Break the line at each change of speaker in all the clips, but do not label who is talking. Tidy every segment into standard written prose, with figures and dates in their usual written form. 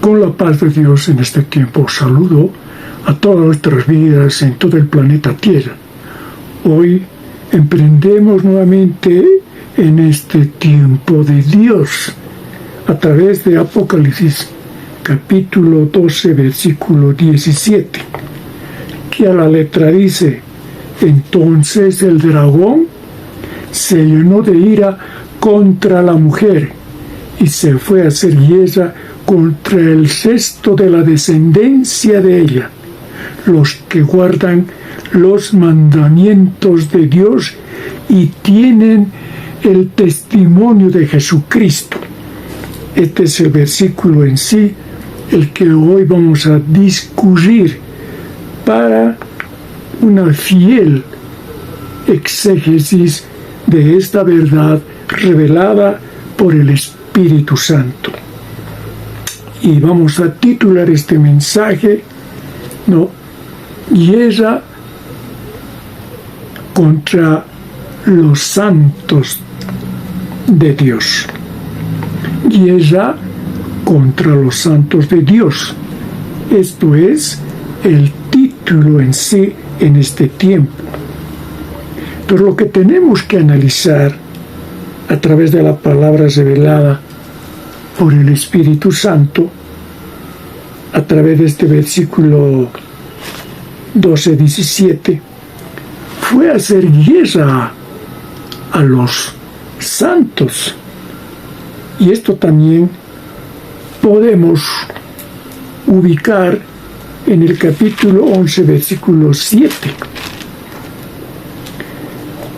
Con la paz de Dios en este tiempo saludo a todas nuestras vidas en todo el planeta Tierra. Hoy emprendemos nuevamente en este tiempo de Dios a través de Apocalipsis capítulo 12 versículo 17, que a la letra dice: entonces el dragón se llenó de ira contra la mujer y se fue a hacer guerra contra el resto de la descendencia de ella, los que guardan los mandamientos de Dios y tienen el testimonio de Jesucristo. Este es el versículo en sí, el que hoy vamos a discurrir para una fiel exégesis de esta verdad revelada por el Espíritu Santo. Y vamos a titular este mensaje, guerra contra los santos de Dios. Guerra contra los santos de Dios. Esto es el título en sí en este tiempo. Pero lo que tenemos que analizar a través de la palabra revelada por el Espíritu Santo, a través de este versículo 12-17, fue hacer guerra a los santos. Y esto también podemos ubicar en el capítulo 11, versículo 7.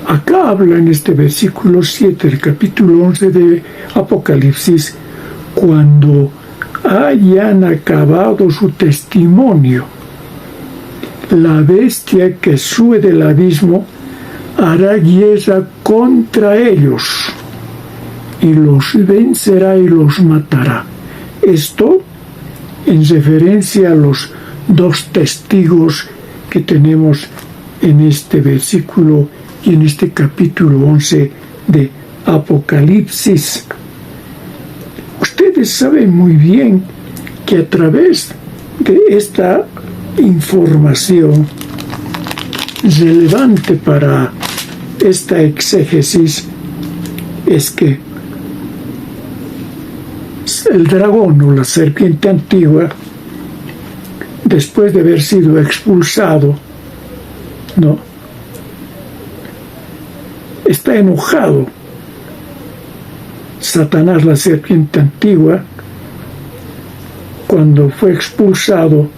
Acá habla en este versículo 7, el capítulo 11 de Apocalipsis, cuando hayan acabado su testimonio, la bestia que sube del abismo hará guerra contra ellos y los vencerá y los matará. Esto en referencia a los dos testigos que tenemos en este versículo y en este capítulo 11 de Apocalipsis. Ustedes saben muy bien que a través de esta información relevante para esta exégesis es que el dragón o la serpiente antigua, después de haber sido expulsado, está enojado. Satanás, la serpiente antigua, cuando fue expulsado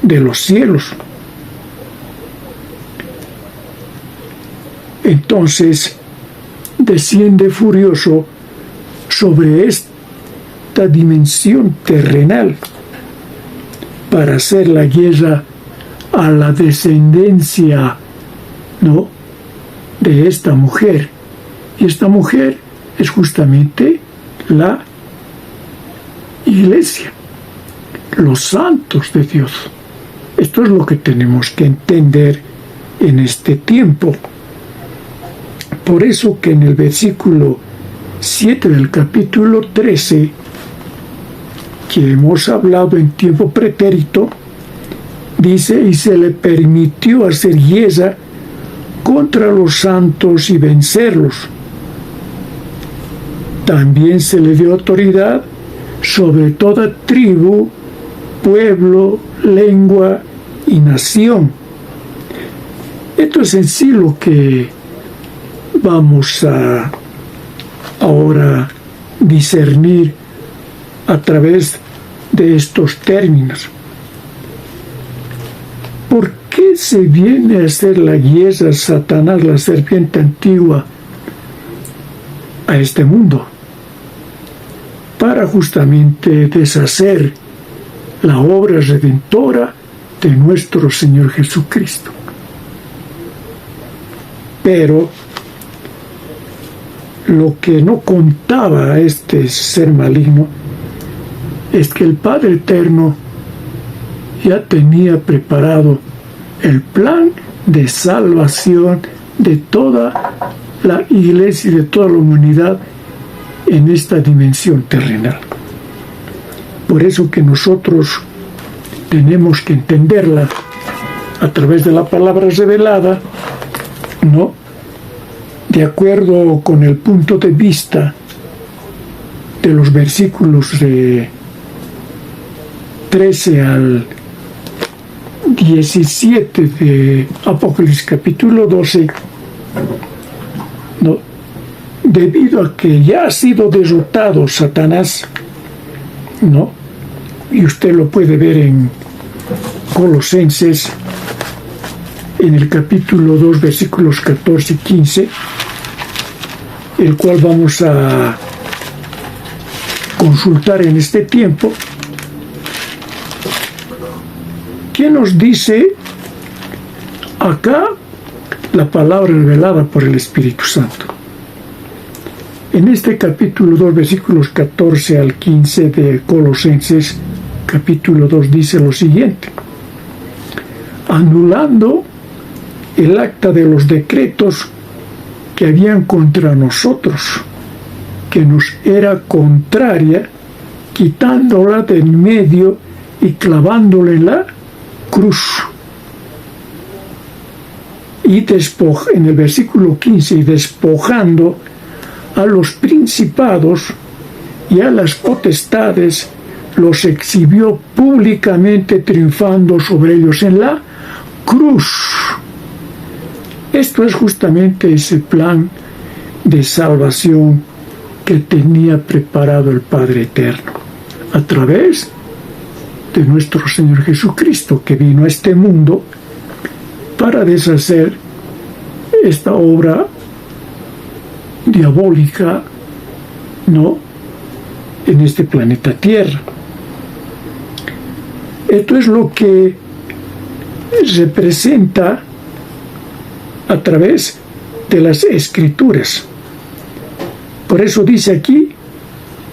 de los cielos, entonces desciende furioso sobre esta dimensión terrenal para hacer la guerra a la descendencia, de esta mujer. Y esta mujer es justamente la iglesia, los santos de Dios. Esto es lo que tenemos que entender en este tiempo. Por eso que en el versículo 7 del capítulo 13, que hemos hablado en tiempo pretérito, dice: y se le permitió hacer guerra contra los santos y vencerlos. También se le dio autoridad sobre toda tribu, pueblo, lengua y nación. Esto es en sí lo que vamos a ahora discernir a través de estos términos. ¿Por qué se viene a hacer la guerra Satanás, la serpiente antigua, a este mundo? Para justamente deshacer la obra redentora de nuestro Señor Jesucristo. Pero lo que no contaba a este ser maligno es que el Padre Eterno ya tenía preparado el plan de salvación de toda la iglesia y de toda la humanidad en esta dimensión terrenal. Por eso que nosotros tenemos que entenderla a través de la palabra revelada, ¿no? De acuerdo con el punto de vista de los versículos de 13 al 17 de Apocalipsis capítulo 12, ¿no? Debido a que ya ha sido derrotado Satanás, ¿no? Y usted lo puede ver en Colosenses, en el capítulo 2, versículos 14 y 15, el cual vamos a consultar en este tiempo. ¿Qué nos dice acá la palabra revelada por el Espíritu Santo? En este capítulo 2, versículos 14 al 15 de Colosenses, capítulo 2, dice lo siguiente: anulando el acta de los decretos que habían contra nosotros, que nos era contraria, quitándola del medio y clavándola en la cruz. Y en el versículo 15, y despojando a los principados y a las potestades, los exhibió públicamente, triunfando sobre ellos en la cruz. Esto es justamente ese plan de salvación que tenía preparado el Padre Eterno a través de nuestro Señor Jesucristo, que vino a este mundo para deshacer esta obra diabólica, ¿no?, en este planeta Tierra. Esto es lo que representa a través de las Escrituras. Por eso dice aquí,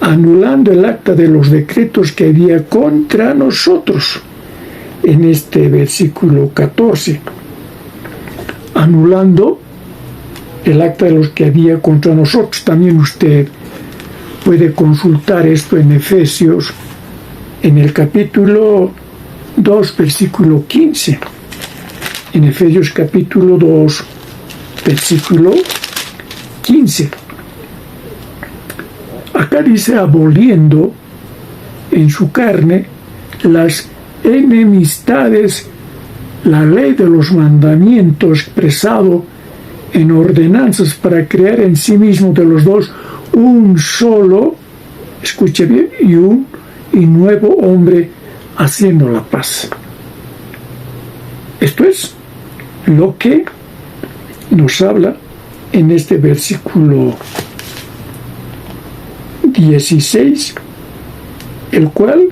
anulando el acta de los decretos que había contra nosotros, en este versículo 14. Anulando el acta de los que había contra nosotros. También usted puede consultar esto en Efesios, en el capítulo 2, versículo 15. En Efesios capítulo 2, versículo 15. Acá dice, aboliendo en su carne las enemistades, la ley de los mandamientos expresado en ordenanzas, para crear en sí mismo de los dos un solo, escuche bien, y nuevo hombre, haciendo la paz. Esto es lo que nos habla en este versículo 16, el cual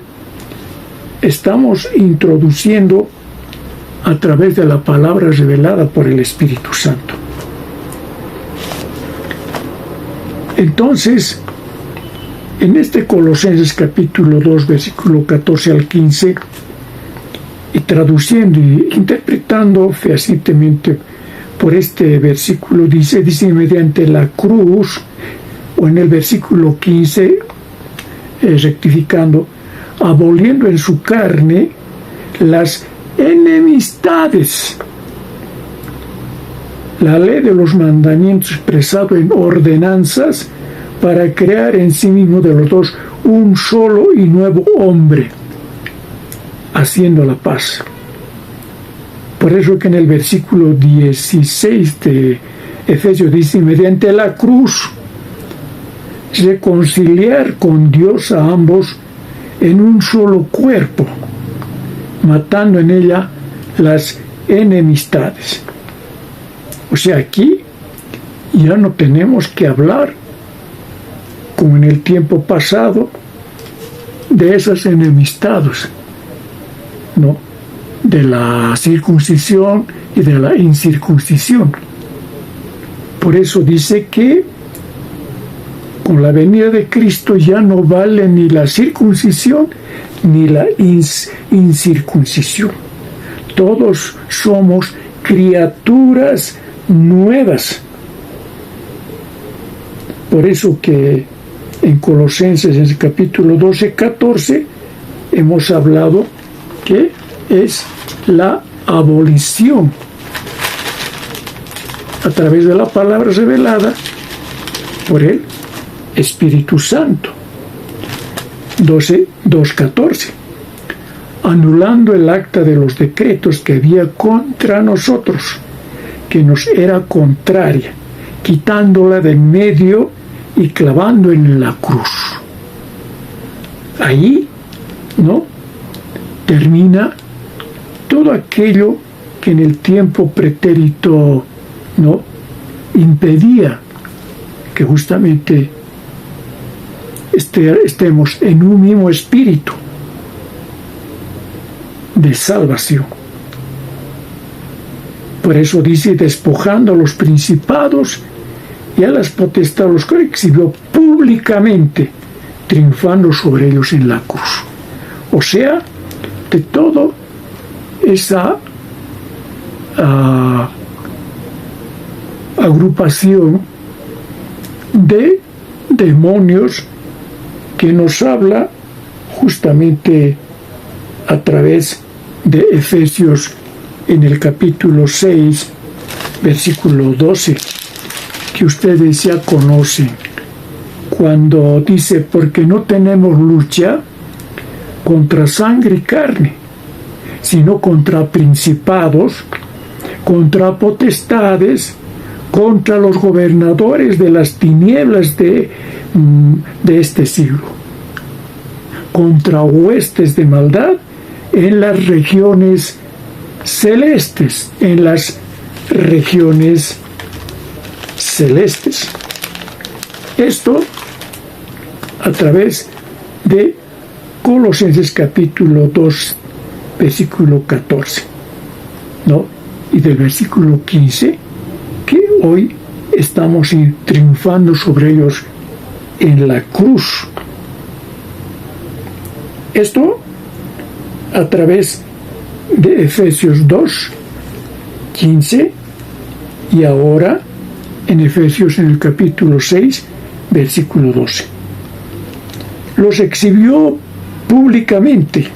estamos introduciendo a través de la palabra revelada por el Espíritu Santo. Entonces, en este Colosenses capítulo 2, versículo 14 al 15, y traduciendo y interpretando fehacientemente por este versículo, dice mediante la cruz, o en el versículo 15, rectificando, aboliendo en su carne las enemistades, la ley de los mandamientos expresado en ordenanzas, para crear en sí mismo de los dos un solo y nuevo hombre, haciendo la paz. Por eso que en el versículo 16 de Efesios dice, mediante la cruz, reconciliar con Dios a ambos en un solo cuerpo, matando en ella las enemistades. O sea, aquí ya no tenemos que hablar, como en el tiempo pasado, de esas enemistades, ¿no?, de la circuncisión y de la incircuncisión. Por eso dice que con la venida de Cristo ya no vale ni la circuncisión ni la incircuncisión. Todos somos criaturas nuevas. Por eso que en Colosenses, en el capítulo 12, 14, hemos hablado que es la abolición a través de la palabra revelada por el Espíritu Santo. 2:14. Anulando el acta de los decretos que había contra nosotros, que nos era contraria, quitándola de en medio y clavando en la cruz. Ahí, ¿no?, termina todo aquello que en el tiempo pretérito, ¿no?, impedía que justamente estemos en un mismo espíritu de salvación. Por eso dice, despojando a los principados y a las potestades, los que exhibió públicamente, triunfando sobre ellos en la cruz. O sea, de toda esa agrupación de demonios que nos habla justamente a través de Efesios en el capítulo 6, versículo 12, que ustedes ya conocen, cuando dice, porque no tenemos lucha contra sangre y carne, sino contra principados, contra potestades, contra los gobernadores de las tinieblas de este siglo, contra huestes de maldad en las regiones celestes, Esto a través de Colosenses capítulo 2, versículo 14, ¿no? Y del versículo 15, que hoy estamos triunfando sobre ellos en la cruz. Esto a través de Efesios 2, 15, y ahora en Efesios en el capítulo 6, versículo 12. Los exhibió públicamente.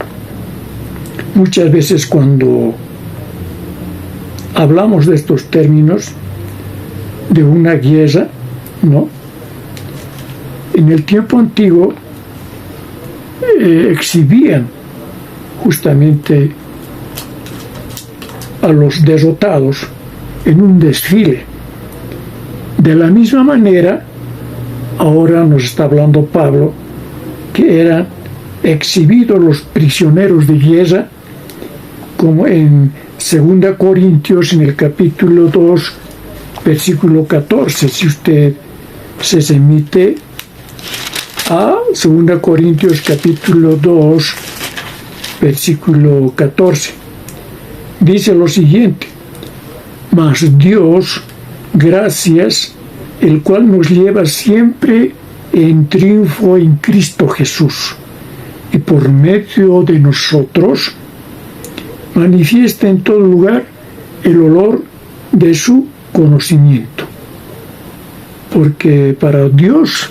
Muchas veces cuando hablamos de estos términos de una guerra, ¿no?, en el tiempo antiguo exhibían justamente a los derrotados en un desfile. De la misma manera, ahora nos está hablando Pablo, que eran exhibidos los prisioneros de guerra, como en 2 Corintios, en el capítulo 2, versículo 14. Si usted se remite a 2 Corintios, capítulo 2, versículo 14, dice lo siguiente: mas Dios, gracias, el cual nos lleva siempre en triunfo en Cristo Jesús, y por medio de nosotros manifiesta en todo lugar el olor de su conocimiento. Porque para Dios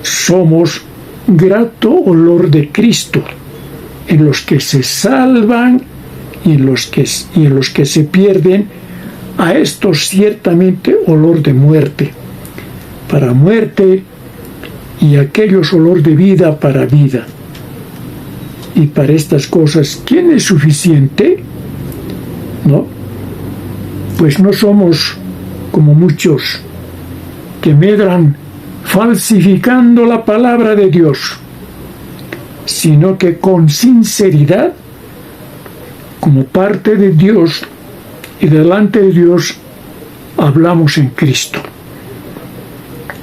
somos grato olor de Cristo, en los que se salvan y en los que se pierden, a estos ciertamente olor de muerte, para muerte, y aquellos olor de vida para vida. Y para estas cosas, ¿quién es suficiente? ¿No? Pues no somos como muchos que medran falsificando la palabra de Dios, sino que con sinceridad, como parte de Dios y delante de Dios, hablamos en Cristo.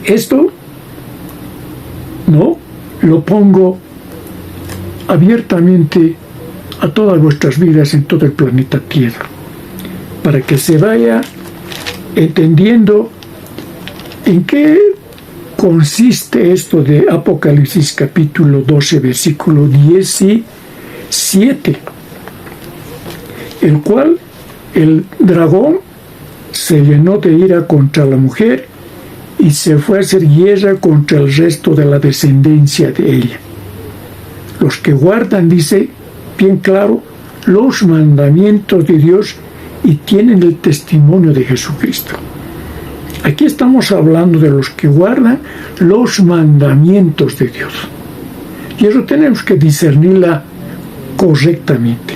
Esto no lo pongo abiertamente a todas vuestras vidas en todo el planeta Tierra, para que se vaya entendiendo en qué consiste esto de Apocalipsis capítulo 12, versículo 17, el cual el dragón se llenó de ira contra la mujer y se fue a hacer guerra contra el resto de la descendencia de ella, los que guardan, dice bien claro, los mandamientos de Dios y tienen el testimonio de Jesucristo. Aquí estamos hablando de los que guardan los mandamientos de Dios. Y eso tenemos que discernirla correctamente.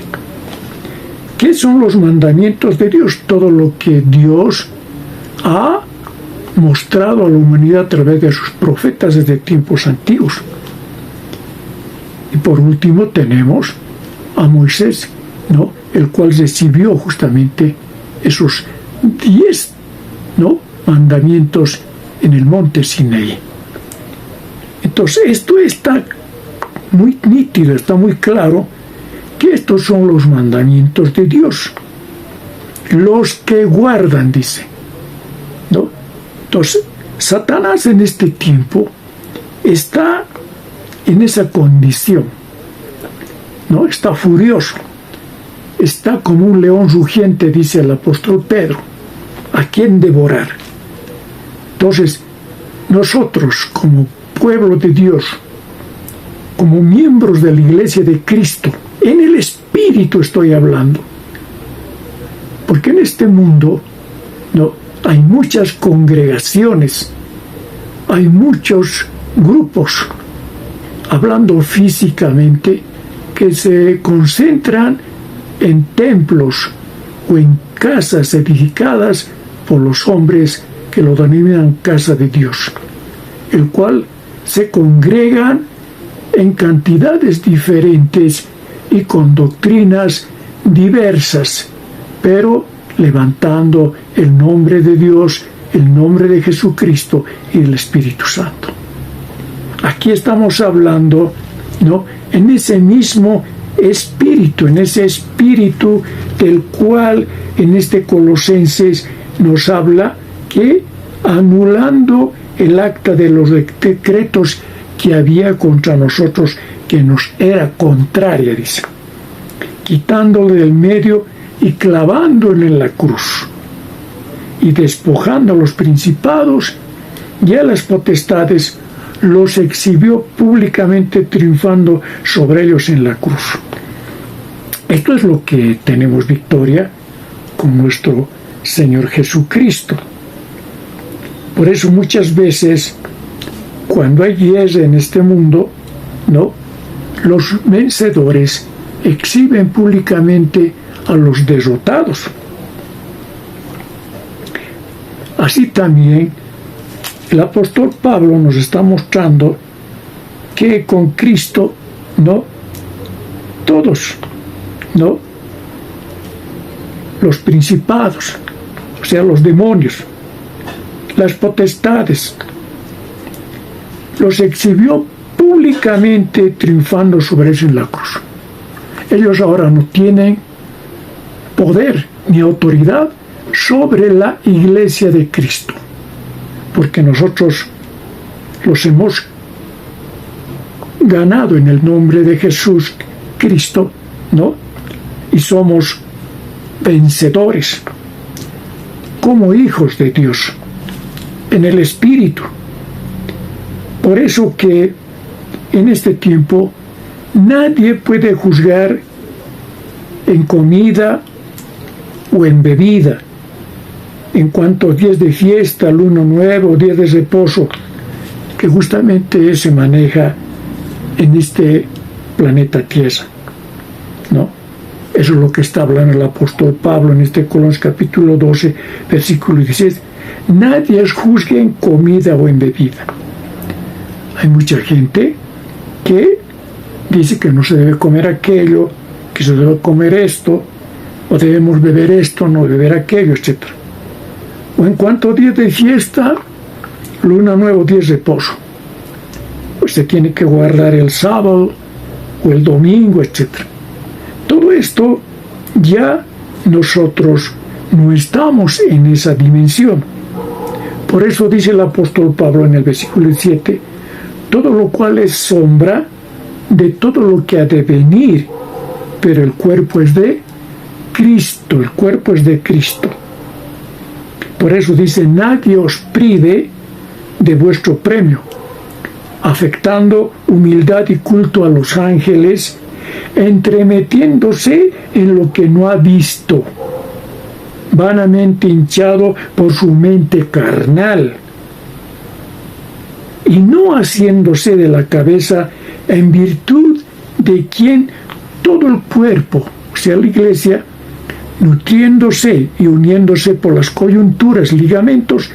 ¿Qué son los mandamientos de Dios? Todo lo que Dios ha mostrado a la humanidad a través de sus profetas desde tiempos antiguos. Y por último tenemos a Moisés, ¿no?, el cual recibió justamente esos 10, ¿no?, mandamientos en el monte Sinaí. Entonces esto está muy nítido, está muy claro que estos son los mandamientos de Dios, los que guardan, dice, ¿no? Entonces Satanás en este tiempo está en esa condición, ¿no? Está furioso, está como un león rugiente, dice el apóstol Pedro, a quien devorar. Entonces nosotros como pueblo de Dios, como miembros de la Iglesia de Cristo, en el Espíritu estoy hablando, porque en este mundo, ¿no?, hay muchas congregaciones, hay muchos grupos, hablando físicamente, que se concentran en templos o en casas edificadas por los hombres que lo denominan casa de Dios, el cual se congregan en cantidades diferentes y con doctrinas diversas, pero levantando el nombre de Dios, el nombre de Jesucristo y el Espíritu Santo. Aquí estamos hablando, ¿no?, en ese mismo espíritu, en ese espíritu del cual en este Colosenses nos habla que anulando el acta de los decretos que había contra nosotros, que nos era contraria, dice, quitándole del medio y clavándole en la cruz, y despojando a los principados y a las potestades, los exhibió públicamente, triunfando sobre ellos en la cruz. Esto es lo que tenemos victoria con nuestro Señor Jesucristo. Por eso muchas veces, cuando hay guerra en este mundo, ¿no?, los vencedores exhiben públicamente a los derrotados. Así también el apóstol Pablo nos está mostrando que con Cristo, ¿no?, todos, ¿no?, los principados, o sea, los demonios, las potestades, los exhibió públicamente, triunfando sobre ellos en la cruz. Ellos ahora no tienen poder ni autoridad sobre la Iglesia de Cristo, porque nosotros los hemos ganado en el nombre de Jesús Cristo, ¿no?, y somos vencedores como hijos de Dios en el Espíritu. Por eso que en este tiempo nadie puede juzgar en comida o en bebida, en cuanto a días de fiesta, luna nueva o días de reposo, que justamente se maneja en este planeta Tierra, ¿no? Eso es lo que está hablando el apóstol Pablo en este Colosenses capítulo 12, versículo 16. Nadie juzgue en comida o en bebida. Hay mucha gente que dice que no se debe comer aquello, que se debe comer esto, o debemos beber esto, no beber aquello, etc. O en cuanto a días de fiesta, luna nueva, días de reposo, pues se tiene que guardar el sábado o el domingo, etc. Todo esto ya nosotros no estamos en esa dimensión. Por eso dice el apóstol Pablo en el versículo 7, todo lo cual es sombra de todo lo que ha de venir, pero el cuerpo es de Cristo, el cuerpo es de Cristo. Por eso dice, nadie os prive de vuestro premio. afectando humildad y culto a los ángeles, entremetiéndose en lo que no ha visto, vanamente hinchado por su mente carnal, y no haciéndose de la cabeza, en virtud de quien todo el cuerpo, o sea, la iglesia, nutriéndose y uniéndose por las coyunturas, ligamentos,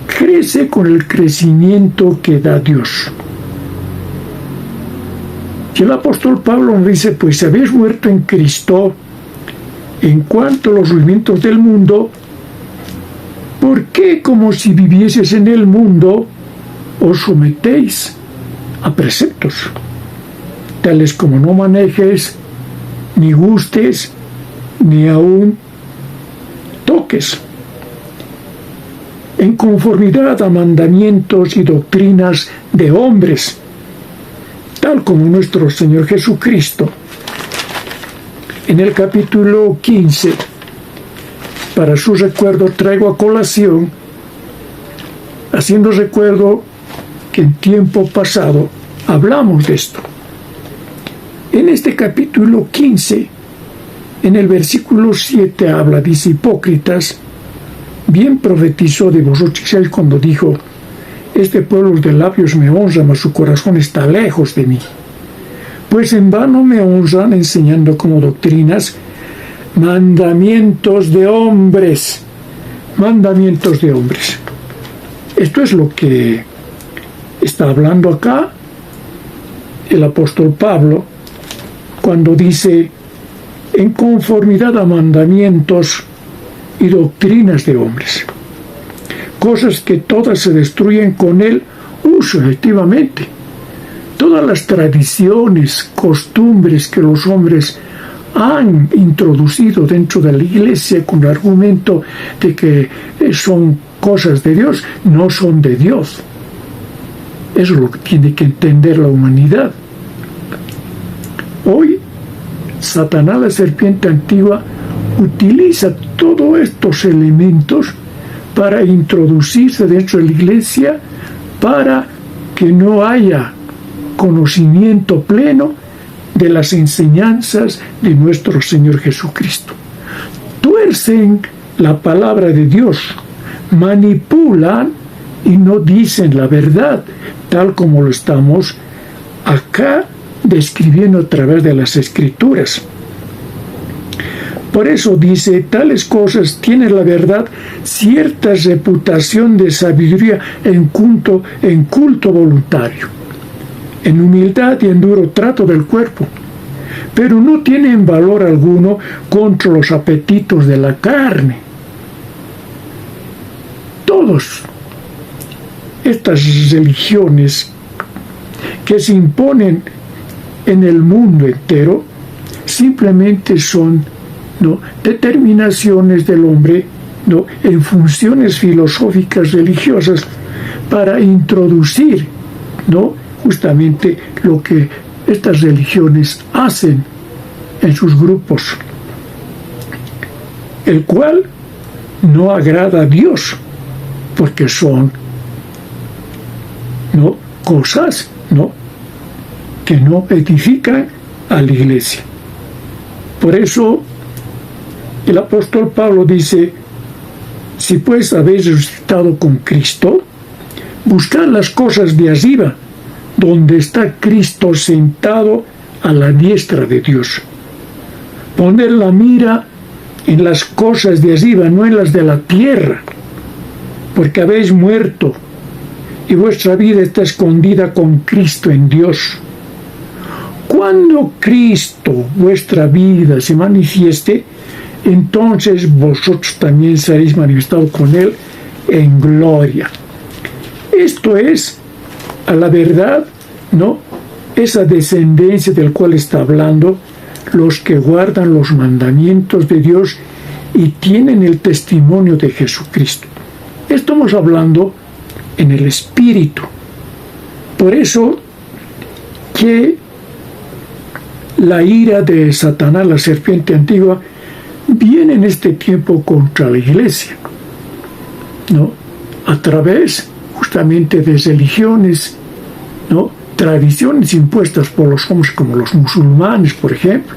crece con el crecimiento que da Dios. Y el apóstol Pablo nos dice, pues si habéis muerto en Cristo, en cuanto a los movimientos del mundo, ¿por qué, como si vivieses en el mundo, os sometéis a preceptos, tales como no manejes, ni gustes, ni aun toques, en conformidad a mandamientos y doctrinas de hombres, tal como nuestro Señor Jesucristo? En el capítulo 15, para su recuerdo traigo a colación, haciendo recuerdo que en tiempo pasado hablamos de esto. En este capítulo 15, en el versículo 7 habla, dice: hipócritas, bien profetizó de vosotros Isaías cuando dijo: este pueblo de labios me honra, mas su corazón está lejos de mí. Pues en vano me honran, enseñando como doctrinas mandamientos de hombres. Mandamientos de hombres. Esto es lo que está hablando acá el apóstol Pablo cuando dice: en conformidad a mandamientos y doctrinas de hombres. Cosas que todas se destruyen con el uso, efectivamente. Todas las tradiciones, costumbres que los hombres han introducido dentro de la iglesia con el argumento de que son cosas de Dios, no son de Dios. Eso es lo que tiene que entender la humanidad. Hoy, Satanás, la serpiente antigua, utiliza todos estos elementos para introducirse dentro de la iglesia, para que no haya conocimiento pleno de las enseñanzas de nuestro Señor Jesucristo. Tuercen la palabra de Dios, manipulan y no dicen la verdad, tal como lo estamos acá describiendo a través de las Escrituras. Por eso dice: tales cosas tienen la verdad cierta reputación de sabiduría en culto voluntario, en humildad y en duro trato del cuerpo, pero no tienen valor alguno contra los apetitos de la carne. Todas estas religiones que se imponen en el mundo entero simplemente son determinaciones del hombre en funciones filosóficas religiosas para introducir justamente lo que estas religiones hacen en sus grupos, el cual no agrada a Dios, porque son cosas que no edifican a la iglesia. Por eso el apóstol Pablo dice: si pues habéis resucitado con Cristo, buscad las cosas de arriba, donde está Cristo sentado a la diestra de Dios. Poned la mira en las cosas de arriba, no en las de la tierra, porque habéis muerto y vuestra vida está escondida con Cristo en Dios. Cuando Cristo, vuestra vida, se manifieste, entonces vosotros también seréis manifestados con Él en gloria. Esto es, a la verdad, esa descendencia del cual está hablando, los que guardan los mandamientos de Dios y tienen el testimonio de Jesucristo. Estamos hablando en el Espíritu. Por eso que la ira de Satanás, la serpiente antigua, viene en este tiempo contra la iglesia, a través justamente de religiones ¿no?, tradiciones impuestas por los hombres, como los musulmanes, por ejemplo,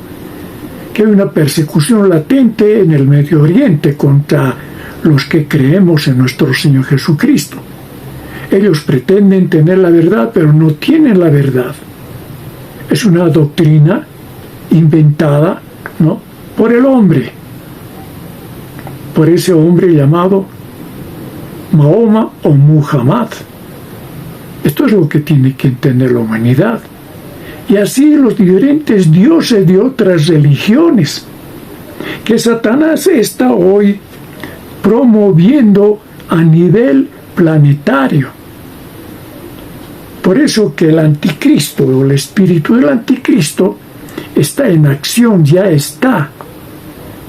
que hay una persecución latente en el Medio Oriente contra los que creemos en nuestro Señor Jesucristo. Ellos pretenden tener la verdad, pero no tienen la verdad. Es una doctrina inventada, ¿no?, por el hombre, por ese hombre llamado Mahoma o Muhammad. Esto es lo que tiene que entender la humanidad. Y así los diferentes dioses de otras religiones que Satanás está hoy promoviendo a nivel planetario. Por eso que el anticristo o el espíritu del anticristo está en acción, ya está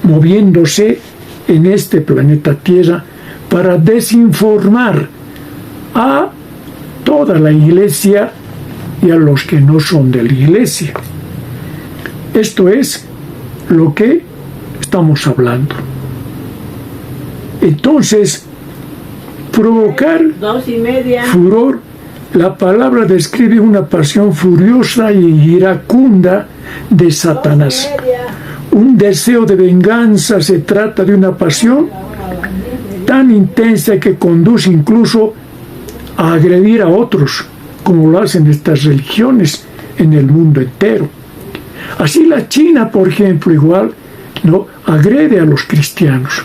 moviéndose en este planeta Tierra para desinformar a toda la iglesia y a los que no son de la iglesia. Esto es lo que estamos hablando. Entonces, provocar furor, la palabra describe una pasión furiosa y iracunda de Satanás. Un deseo de venganza. Se trata de una pasión tan intensa que conduce incluso a agredir a otros, como lo hacen estas religiones en el mundo entero. Así la China, por ejemplo, igual, ¿no?, agrede a los cristianos,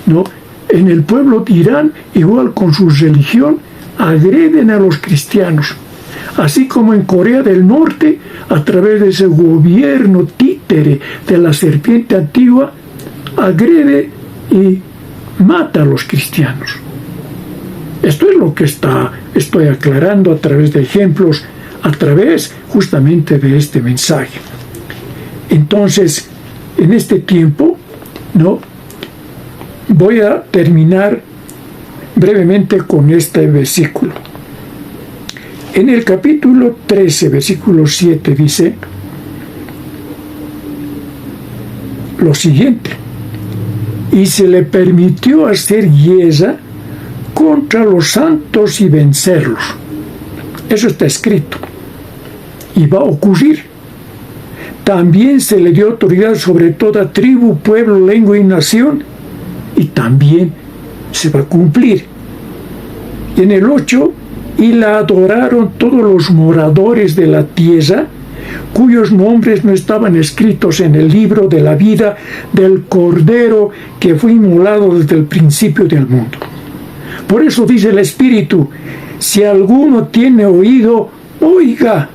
¿no? En el pueblo de Irán, igual con su religión, agreden a los cristianos. Así como en Corea del Norte, a través de ese gobierno títere de la serpiente antigua, agrede y mata a los cristianos. Esto es lo que estoy aclarando a través de ejemplos, a través justamente de este mensaje. Entonces, en este tiempo, ¿no?, voy a terminar brevemente con este versículo. En el capítulo 13, versículo 7, dice lo siguiente: y se le permitió hacer guerra contra los santos y vencerlos. Eso está escrito y va a ocurrir. También se le dio autoridad sobre toda tribu, pueblo, lengua y nación, y también se va a cumplir. Y en el 8, y la adoraron todos los moradores de la tierra, cuyos nombres no estaban escritos en el libro de la vida del Cordero que fue inmolado desde el principio del mundo. Por eso dice el Espíritu: si alguno tiene oído, oiga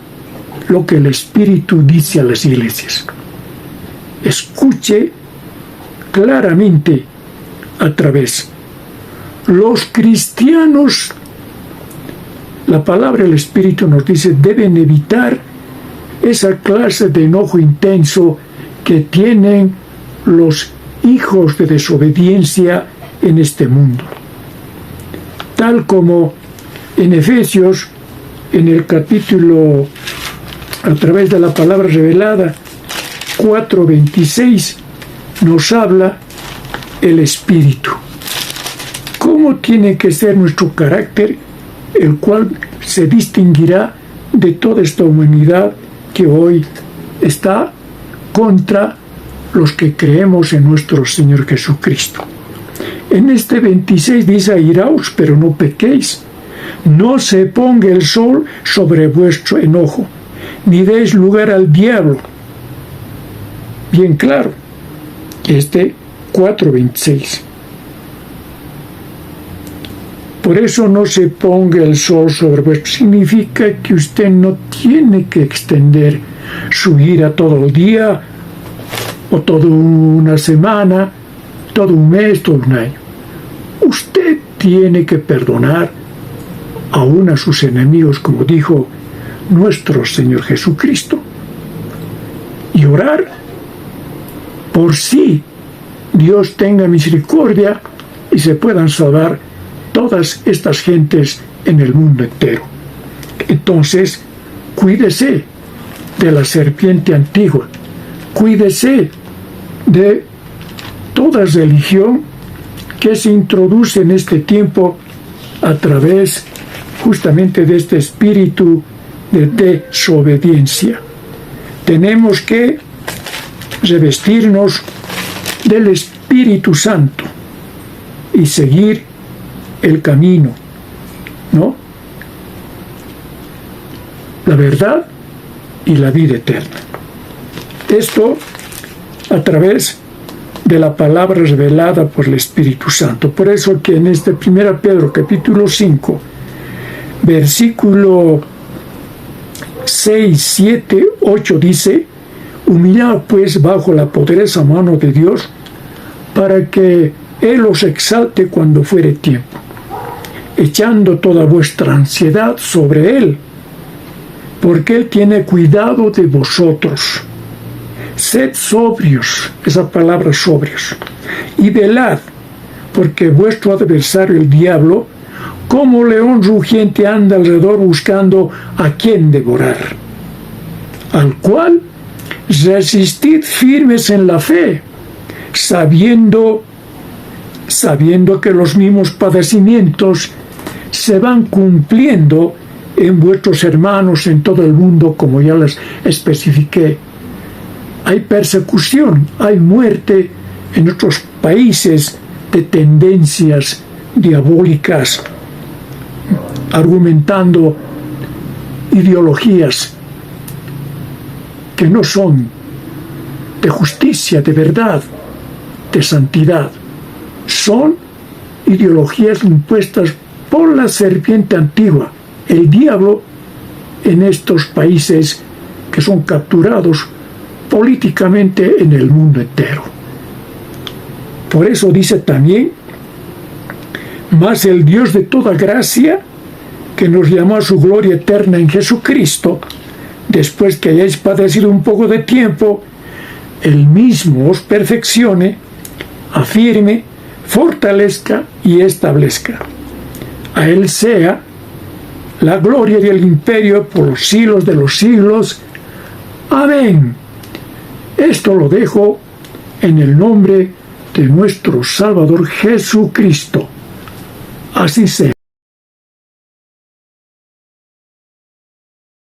lo que el Espíritu dice a las iglesias. Escuche claramente a través. Los cristianos, la palabra del Espíritu nos dice, deben evitar esa clase de enojo intenso que tienen los hijos de desobediencia en este mundo. Tal como en Efesios, en el capítulo, a través de la palabra revelada, 4:26, nos habla el Espíritu. ¿Cómo tiene que ser nuestro carácter, el cual se distinguirá de toda esta humanidad que hoy está contra los que creemos en nuestro Señor Jesucristo? En este 26 dice: airaos, pero no pequéis. No se ponga el sol sobre vuestro enojo, ni deis lugar al diablo. Bien claro, este 4:26. Por eso no se ponga el sol sobre vuestro. Significa que usted no tiene que extender su ira todo el día, o toda una semana, todo un mes, todo un año. Usted tiene que perdonar aún a sus enemigos, como dijo nuestro Señor Jesucristo, y orar por si Dios tenga misericordia y se puedan salvar todas estas gentes en el mundo entero. Entonces, cuídese de la serpiente antigua, cuídese de toda religión que se introduce en este tiempo a través justamente de este espíritu de desobediencia. Tenemos que revestirnos del Espíritu Santo y seguir el camino, ¿no? La verdad y la vida eterna. Esto a través de la palabra revelada por el Espíritu Santo. Por eso que en este 1 Pedro capítulo 5, versículo 6, 7, 8 dice: humillad pues bajo la poderosa mano de Dios, para que Él os exalte cuando fuere tiempo, echando toda vuestra ansiedad sobre Él, porque Él tiene cuidado de vosotros. Sed sobrios, esa palabra sobrios, y velad, porque vuestro adversario el diablo, como león rugiente, anda alrededor buscando a quien devorar, al cual resistid firmes en la fe, sabiendo que los mismos padecimientos se van cumpliendo en vuestros hermanos en todo el mundo, como ya les especifiqué. Hay persecución, hay muerte en otros países de tendencias diabólicas, argumentando ideologías que no son de justicia, de verdad, de santidad. Son ideologías impuestas por la serpiente antigua, el diablo, en estos países que son capturados políticamente en el mundo entero. Por eso dice también: mas el Dios de toda gracia, que nos llamó a su gloria eterna en Jesucristo, después que hayáis padecido un poco de tiempo, Él mismo os perfeccione, afirme, fortalezca y establezca. A Él sea la gloria y el imperio por los siglos de los siglos. Amén. Esto lo dejo en el nombre de nuestro Salvador Jesucristo. Así sea.